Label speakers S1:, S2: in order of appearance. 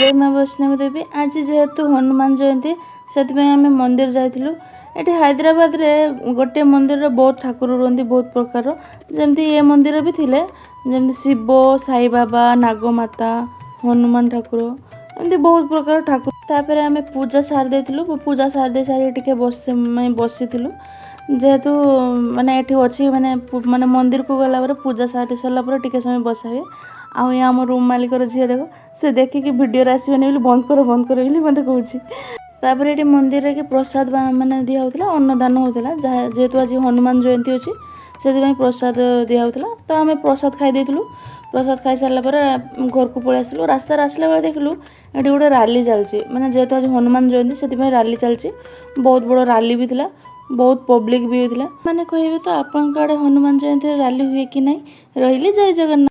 S1: जय माँ वैष्णवी देवी। आज जेहेतु हनुमान जयंती से आम मंदिर जाइलु। ये हैदराबाद रे गोटे मंदिर बहुत ठाकुर रुहती बहुत प्रकार जमती ये मंदिर भी थिले जमती शिव साई बाबा नागमाता हनुमान ठाकुर एमती बहुत प्रकार ठाकुर। तापर आम पूजा सारी देलु पूजा सारी सारी टे बसी जेहेतु माने ये अच्छी माने माने मंदिर को गला पूजा सारी सरला टे समय बसा हुए। आउ आम रूम मालिक झील देख से देखिकी भिडियो आसबेनि बंद कर बोली मत कौच। तापर ये मंदिर के प्रसाद माने दिया होता अन्नदान होता जेहेतु आज हनुमान जयंती अच्छी से प्रसाद दिया होता। तो आम प्रसाद खाई प्रसाद खाई सारा घर को पलि आसलु। रास्तार आसला बेले देखलु ये गोटे राली चलती माने जेहेतु आज हनुमान जयंती से राली चलती बहुत बड़ राली भी थिला बहुत पब्लिक भी होता। माने कहबे तो आपन आड़े हनुमान जयंती राली हुए कि नहीं। रही जय जगन्नाथ।